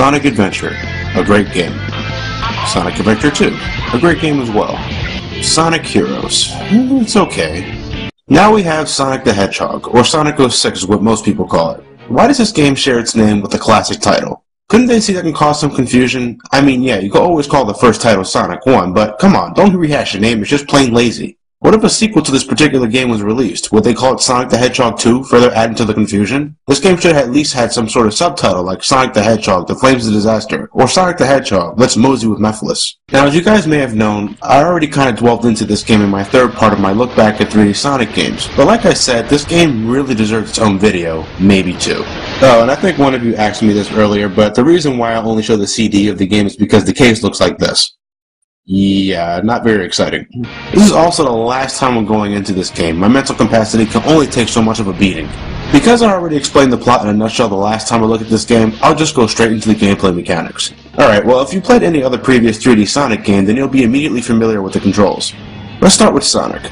Sonic Adventure, a great game. Sonic Adventure 2, a great game as well. Sonic Heroes, it's okay. Now we have Sonic the Hedgehog, or Sonic 06 is what most people call it. Why does this game share its name with the classic title? Couldn't they see that can cause some confusion? I mean, yeah, you could always call the first title Sonic 1, but come on, don't rehash the name, it's just plain lazy. What if a sequel to this particular game was released? Would they call it Sonic the Hedgehog 2, further adding to the confusion? This game should have at least had some sort of subtitle like Sonic the Hedgehog, The Flames of Disaster, or Sonic the Hedgehog, Let's Mosey with Mephiles. Now, as you guys may have known, I already kind of dwelled into this game in my third part of my look back at 3D Sonic games, but like I said, this game really deserves its own video, maybe two. Oh, and I think one of you asked me this earlier, but the reason why I only show the CD of the game is because the case looks like this. Yeah, not very exciting. This is also the last time I'm going into this game. My mental capacity can only take so much of a beating. Because I already explained the plot in a nutshell the last time I looked at this game, I'll just go straight into the gameplay mechanics. Alright, well if you played any other previous 3D Sonic game, then you'll be immediately familiar with the controls. Let's start with Sonic.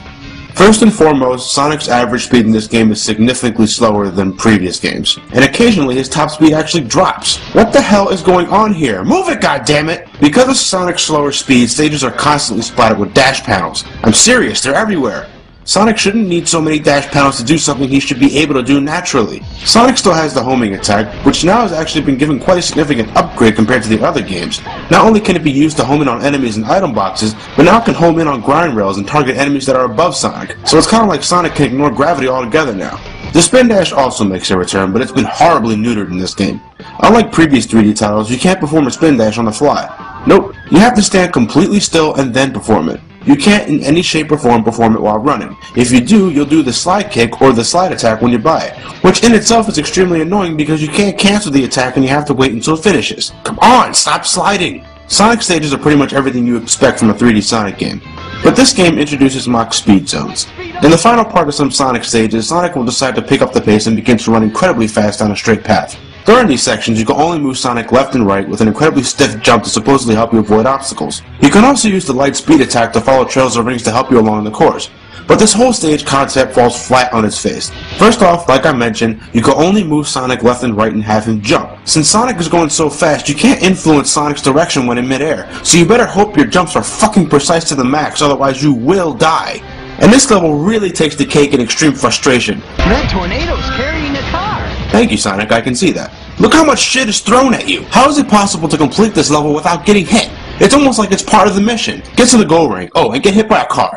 First and foremost, Sonic's average speed in this game is significantly slower than previous games, and occasionally his top speed actually drops. What the hell is going on here? Move it, goddammit! Because of Sonic's slower speed, stages are constantly splattered with dash panels. I'm serious, they're everywhere. Sonic shouldn't need so many dash panels to do something he should be able to do naturally. Sonic still has the homing attack, which now has actually been given quite a significant upgrade compared to the other games. Not only can it be used to home in on enemies and item boxes, but now it can home in on grind rails and target enemies that are above Sonic. So it's kind of like Sonic can ignore gravity altogether now. The spin dash also makes a return, but it's been horribly neutered in this game. Unlike previous 3D titles, you can't perform a spin dash on the fly. Nope, you have to stand completely still and then perform it. You can't in any shape or form perform it while running. If you do, you'll do the slide kick or the slide attack when you buy it, which in itself is extremely annoying because you can't cancel the attack and you have to wait until it finishes. Come on, stop sliding! Sonic stages are pretty much everything you expect from a 3D Sonic game. But this game introduces mock speed zones. In the final part of some Sonic stages, Sonic will decide to pick up the pace and begins to run incredibly fast down a straight path. During these sections, you can only move Sonic left and right with an incredibly stiff jump to supposedly help you avoid obstacles. You can also use the light speed attack to follow trails of rings to help you along the course. But this whole stage concept falls flat on its face. First off, like I mentioned, you can only move Sonic left and right and have him jump. Since Sonic is going so fast, you can't influence Sonic's direction when in midair, so you better hope your jumps are fucking precise to the max, otherwise you will die. And this level really takes the cake in extreme frustration. That tornado's carrying a car! Thank you, Sonic, I can see that. Look how much shit is thrown at you! How is it possible to complete this level without getting hit? It's almost like it's part of the mission. Get to the goal ring. Oh, and get hit by a car.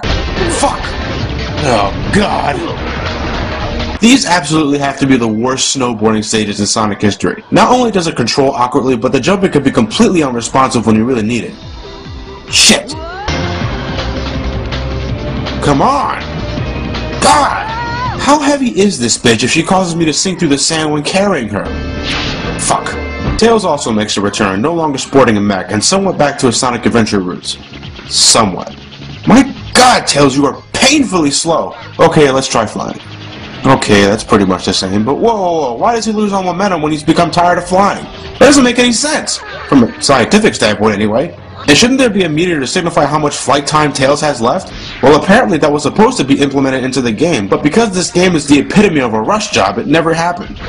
Fuck! Oh, God. These absolutely have to be the worst snowboarding stages in Sonic history. Not only does it control awkwardly, but the jumping can be completely unresponsive when you really need it. Shit! Come on! God! How heavy is this bitch if she causes me to sink through the sand when carrying her? Fuck. Tails also makes a return, no longer sporting a mech, and somewhat back to his Sonic Adventure roots. Somewhat. My God, Tails, you are painfully slow! Okay, let's try flying. Okay, that's pretty much the same, but whoa, why does he lose all momentum when he's become tired of flying? That doesn't make any sense! From a scientific standpoint, anyway. And shouldn't there be a meter to signify how much flight time Tails has left? Well, apparently that was supposed to be implemented into the game, but because this game is the epitome of a rush job, it never happened.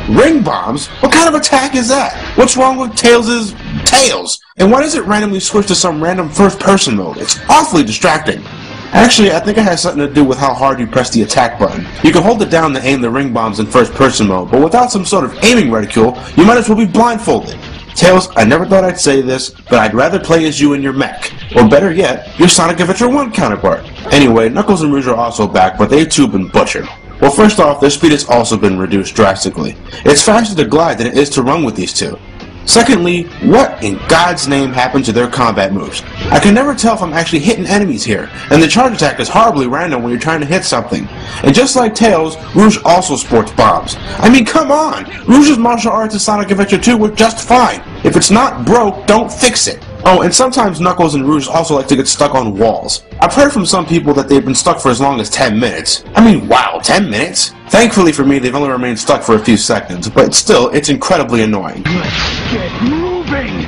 Ring bombs? What kind of attack is that? What's wrong with Tails' tails? And why does it randomly switch to some random first-person mode? It's awfully distracting. Actually, I think it has something to do with how hard you press the attack button. You can hold it down to aim the ring bombs in first-person mode, but without some sort of aiming reticule, you might as well be blindfolded. Tails, I never thought I'd say this, but I'd rather play as you in your mech. Or better yet, your Sonic Adventure 1 counterpart. Anyway, Knuckles and Rouge are also back, but they've too been butchered. Well, first off, their speed has also been reduced drastically. It's faster to glide than it is to run with these two. Secondly, what in God's name happened to their combat moves? I can never tell if I'm actually hitting enemies here, and the charge attack is horribly random when you're trying to hit something. And just like Tails, Rouge also sports bombs. I mean, come on! Rouge's martial arts in Sonic Adventure 2 were just fine. If it's not broke, don't fix it. Oh, and sometimes Knuckles and Rouge also like to get stuck on walls. I've heard from some people that they've been stuck for as long as 10 minutes. I mean, wow, 10 minutes? Thankfully for me, they've only remained stuck for a few seconds, but still, it's incredibly annoying. Let's get moving!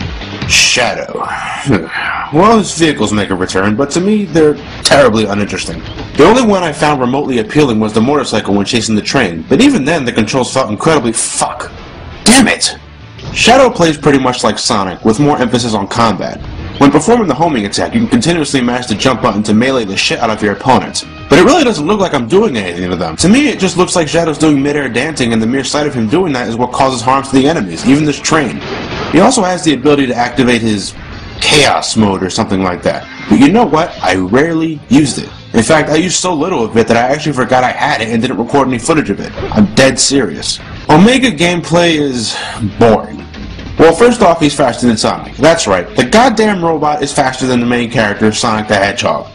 Shadow. Well, his vehicles make a return, but to me, they're terribly uninteresting. The only one I found remotely appealing was the motorcycle when chasing the train, but even then, the controls felt incredibly fuck. Damn it! Shadow plays pretty much like Sonic, with more emphasis on combat. When performing the homing attack, you can continuously mash the jump button to melee the shit out of your opponents. But it really doesn't look like I'm doing anything to them. To me, it just looks like Shadow's doing mid-air dancing, and the mere sight of him doing that is what causes harm to the enemies, even this train. He also has the ability to activate his chaos mode or something like that. But you know what? I rarely used it. In fact, I used so little of it that I actually forgot I had it and didn't record any footage of it. I'm dead serious. Omega gameplay is boring. Well, first off, he's faster than Sonic. That's right, the goddamn robot is faster than the main character, Sonic the Hedgehog.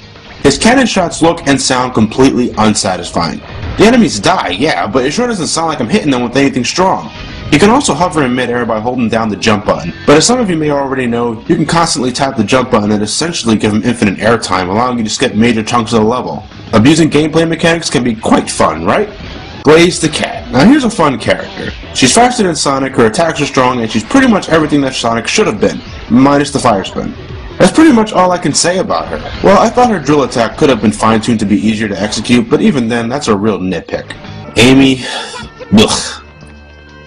His cannon shots look and sound completely unsatisfying. The enemies die, yeah, but it sure doesn't sound like I'm hitting them with anything strong. You can also hover in mid-air by holding down the jump button, but as some of you may already know, you can constantly tap the jump button and essentially give him infinite airtime, allowing you to skip major chunks of the level. Abusing gameplay mechanics can be quite fun, right? Blaze the Cat. Now here's a fun character. She's faster than Sonic, her attacks are strong, and she's pretty much everything that Sonic should have been, minus the fire spin. That's pretty much all I can say about her. Well, I thought her drill attack could have been fine-tuned to be easier to execute, but even then, that's a real nitpick. Amy... ugh.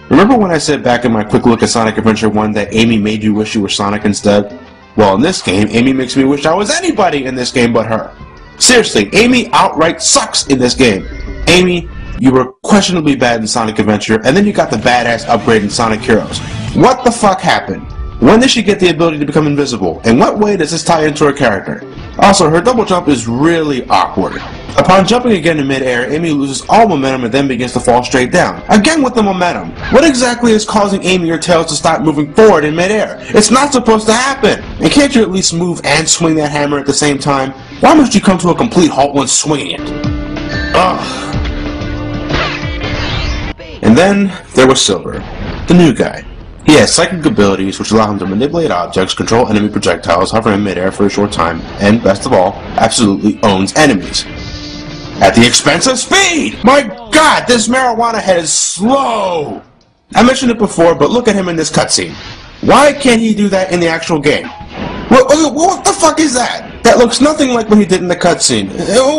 Remember when I said back in my quick look at Sonic Adventure 1 that Amy made you wish you were Sonic instead? Well, in this game, Amy makes me wish I was anybody in this game but her. Seriously, Amy outright sucks in this game. Amy, you were questionably bad in Sonic Adventure, and then you got the badass upgrade in Sonic Heroes. What the fuck happened? When did she get the ability to become invisible? In what way does this tie into her character? Also, her double jump is really awkward. Upon jumping again in mid-air, Amy loses all momentum and then begins to fall straight down. Again with the momentum. What exactly is causing Amy or Tails to stop moving forward in mid-air? It's not supposed to happen! And can't you at least move and swing that hammer at the same time? Why must you come to a complete halt when swinging it? Ugh. And then, there was Silver, the new guy. He has psychic abilities which allow him to manipulate objects, control enemy projectiles, hover in midair for a short time, and, best of all, absolutely owns enemies. At the expense of speed! My god, this marijuana head is slow! I mentioned it before, but look at him in this cutscene. Why can't he do that in the actual game? What the fuck is that? That looks nothing like what he did in the cutscene.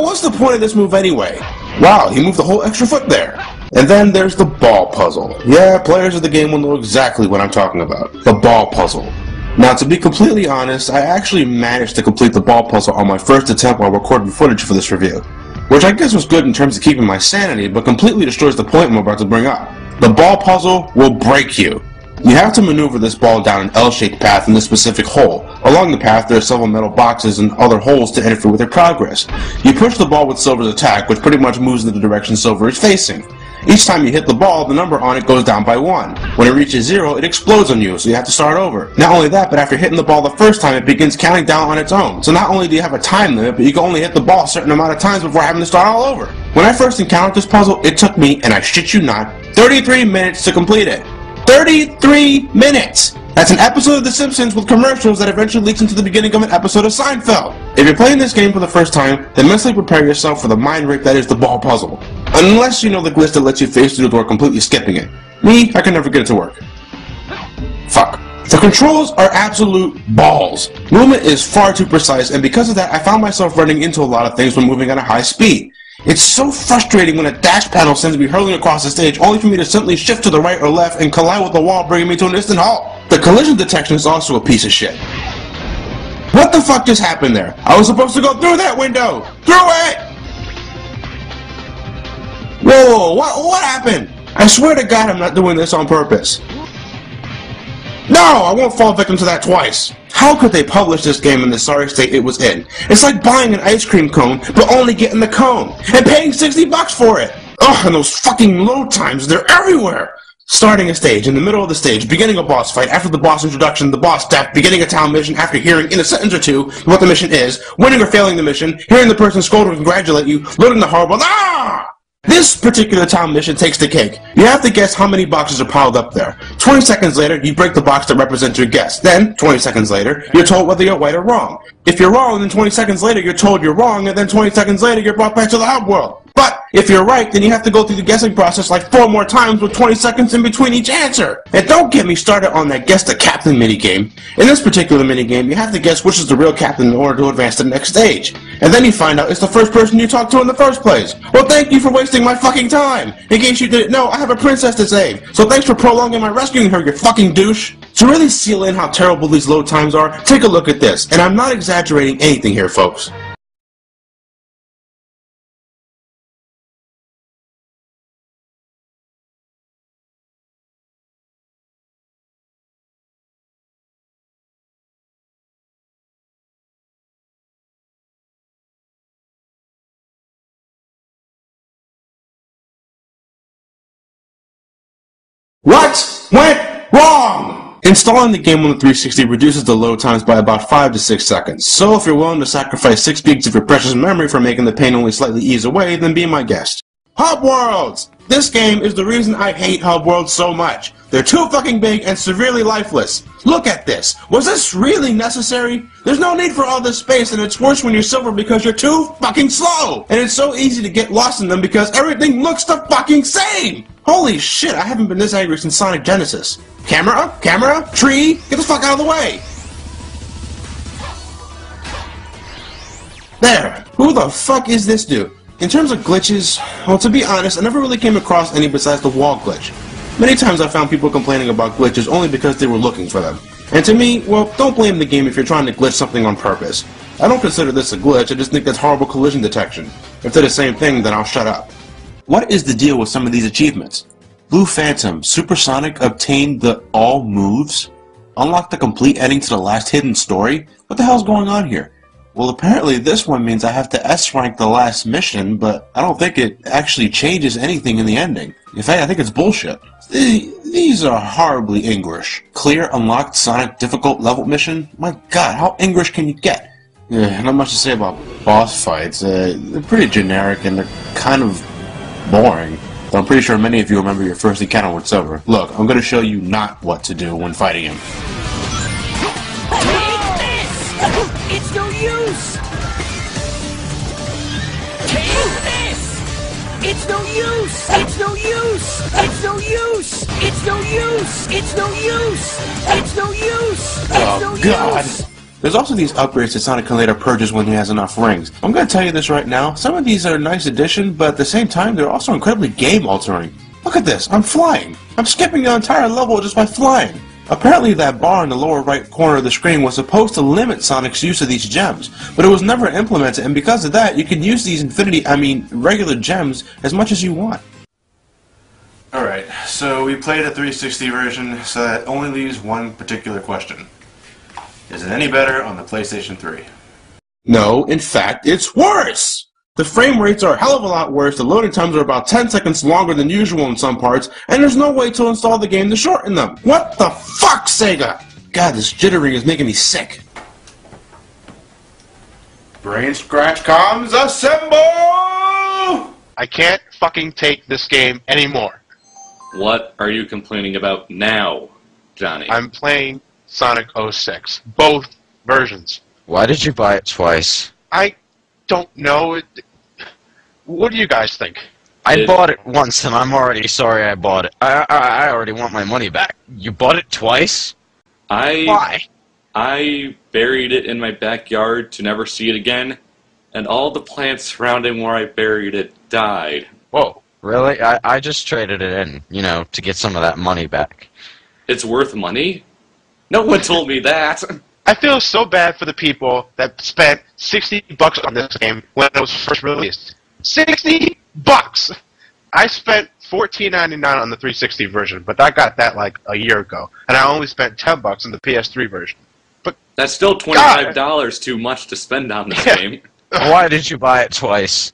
What's the point of this move anyway? Wow, he moved the whole extra foot there. And then there's the ball puzzle. Yeah, players of the game will know exactly what I'm talking about. The ball puzzle. Now, to be completely honest, I actually managed to complete the ball puzzle on my first attempt while recording footage for this review. Which I guess was good in terms of keeping my sanity, but completely destroys the point I'm about to bring up. The ball puzzle will break you. You have to maneuver this ball down an L-shaped path in this specific hole. Along the path, there are several metal boxes and other holes to interfere with your progress. You push the ball with Silver's attack, which pretty much moves in the direction Silver is facing. Each time you hit the ball, the number on it goes down by 1. When it reaches 0, it explodes on you, so you have to start over. Not only that, but after hitting the ball the first time, it begins counting down on its own. So not only do you have a time limit, but you can only hit the ball a certain amount of times before having to start all over. When I first encountered this puzzle, it took me, and I shit you not, 33 minutes to complete it. 33 minutes! That's an episode of The Simpsons with commercials that eventually leaks into the beginning of an episode of Seinfeld. If you're playing this game for the first time, then mentally prepare yourself for the mind rape that is the ball puzzle. Unless you know the glitch that lets you face through the door completely skipping it. Me, I can never get it to work. Fuck. The controls are absolute balls. Movement is far too precise, and because of that, I found myself running into a lot of things when moving at a high speed. It's so frustrating when a dash panel sends me hurtling across the stage only for me to simply shift to the right or left and collide with the wall, bringing me to an instant halt. The collision detection is also a piece of shit. What the fuck just happened there? I was supposed to go through that window! Through it! Whoa, what happened? I swear to God I'm not doing this on purpose. No, I won't fall victim to that twice. How could they publish this game in the sorry state it was in? It's like buying an ice cream cone, but only getting the cone, and paying $60 for it! Ugh, and those fucking load times, they're everywhere! Starting a stage, in the middle of the stage, beginning a boss fight, after the boss introduction, the boss death, beginning a town mission after hearing in a sentence or two what the mission is, winning or failing the mission, hearing the person scold or congratulate you, loading the horrible This particular town mission takes the cake. You have to guess how many boxes are piled up there. 20 seconds later, you break the box that represents your guess. Then, 20 seconds later, you're told whether you're right or wrong. If you're wrong, then 20 seconds later, you're told you're wrong, and then 20 seconds later, you're brought back to the hub world. But If you're right, then you have to go through the guessing process like 4 more times with 20 seconds in between each answer. And don't get me started on that guess the captain minigame. In this particular minigame, you have to guess which is the real captain in order to advance to the next stage. And then you find out it's the first person you talked to in the first place. Well, thank you for wasting my fucking time. In case you didn't know, I have a princess to save. So thanks for prolonging my rescuing her, you fucking douche. To really seal in how terrible these load times are, take a look at this. And I'm not exaggerating anything here, folks. What went wrong? Installing the game on the 360 reduces the load times by about 5 to 6 seconds, so if you're willing to sacrifice 6 gigs of your precious memory for making the pain only slightly ease away, then be my guest. Hub Worlds! This game is the reason I hate Hub Worlds so much. They're too fucking big and severely lifeless. Look at this. Was this really necessary? There's no need for all this space, and it's worse when you're silver because you're too fucking slow. And it's so easy to get lost in them because everything looks the fucking same. Holy shit, I haven't been this angry since Sonic Genesis. Camera, tree, get the fuck out of the way. There. Who the fuck is this dude? In terms of glitches, well, to be honest, I never really came across any besides the wall glitch. Many times I found people complaining about glitches only because they were looking for them. And to me, well, don't blame the game if you're trying to glitch something on purpose. I don't consider this a glitch, I just think that's horrible collision detection. If they're the same thing, then I'll shut up. What is the deal with some of these achievements? Blue Phantom, Supersonic obtained the all moves? Unlocked the complete ending to the last hidden story? What the hell's going on here? Well, apparently this one means I have to S-rank the last mission, but I don't think it actually changes anything in the ending. In fact, I think it's bullshit. These are horribly English. Clear unlocked Sonic difficult level mission? My god, how English can you get? Not much to say about boss fights. They're pretty generic and they're kind of boring. But I'm pretty sure many of you remember your first encounter with Silver. Look, I'm going to show you not what to do when fighting him. It's no use! Take this! It's no use! It's no use! It's no use! It's no use! It's no use! It's no use! It's no use! There's also these upgrades that Sonic can later purchase when he has enough rings. I'm going to tell you this right now, some of these are a nice addition, but at the same time they're also incredibly game-altering. Look at this, I'm flying! I'm skipping the entire level just by flying! Apparently that bar in the lower right corner of the screen was supposed to limit Sonic's use of these gems, but it was never implemented, and because of that, you can use these regular gems as much as you want. Alright, so we played a 360 version, so that only leaves one particular question. Is it any better on the PlayStation 3? No, in fact, it's worse! The frame rates are a hell of a lot worse, the loading times are about 10 seconds longer than usual in some parts, and there's no way to install the game to shorten them. What the fuck, Sega? God, this jittering is making me sick. Brain scratch comms assemble! I can't fucking take this game anymore. What are you complaining about now, Johnny? I'm playing Sonic 06. Both versions. Why did you buy it twice? I don't know. What do you guys think? I bought it once and I'm already sorry I bought it. I already want my money back. You bought it twice? Why? I buried it in my backyard to never see it again, and all the plants surrounding where I buried it died. Whoa. Really? I just traded it in, you know, to get some of that money back. It's worth money? No one told me that. I feel so bad for the people that spent $60 on this game when it was first released. $60! I spent $14.99 on the 360 version, but I got that like a year ago, and I only spent $10 on the PS3 version. But that's still $25 too much to spend on this game. Why did you buy it twice?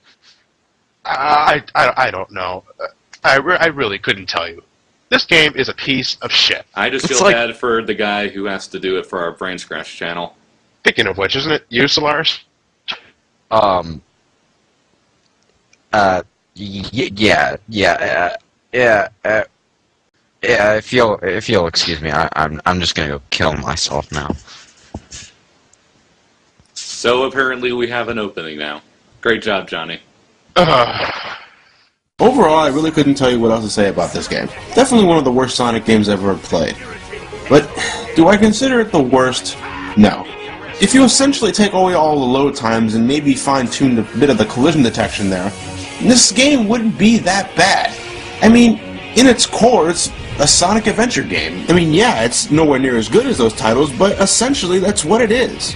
I don't know. I really couldn't tell you. This game is a piece of shit. I just feel bad for the guy who has to do it for our Brain Scratch channel. Speaking of which, isn't it you, Solaris? Yeah. If you'll excuse me, I'm just gonna go kill myself now. So apparently we have an opening now. Great job, Johnny. Overall, I really couldn't tell you what else to say about this game. Definitely one of the worst Sonic games ever played. But do I consider it the worst? No. If you essentially take away all the load times and maybe fine-tune a bit of the collision detection there, this game wouldn't be that bad. I mean, in its core, it's a Sonic adventure game. I mean, yeah, it's nowhere near as good as those titles, but essentially that's what it is.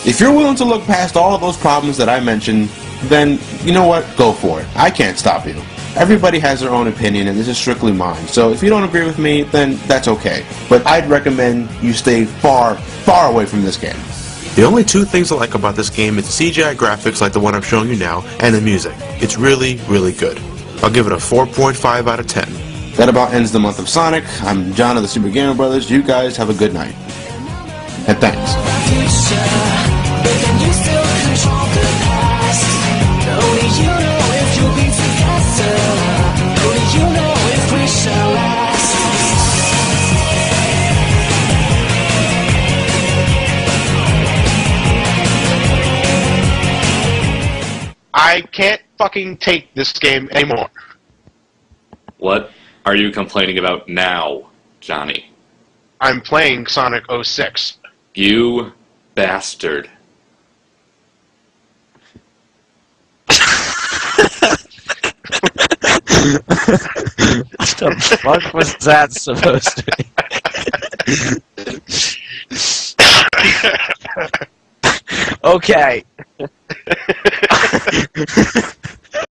If you're willing to look past all of those problems that I mentioned, then, you know what, go for it. I can't stop you. Everybody has their own opinion, and this is strictly mine, so if you don't agree with me, then that's okay. But I'd recommend you stay far, far away from this game. The only two things I like about this game is the CGI graphics like the one I'm showing you now, and the music. It's really, really good. I'll give it a 4.5 out of 10. That about ends the month of Sonic. I'm John of the Super Gamer Brothers. You guys have a good night. And thanks. I can't fucking take this game anymore. What are you complaining about now, Johnny? I'm playing Sonic 06. You bastard. What the fuck was that supposed to be? Okay.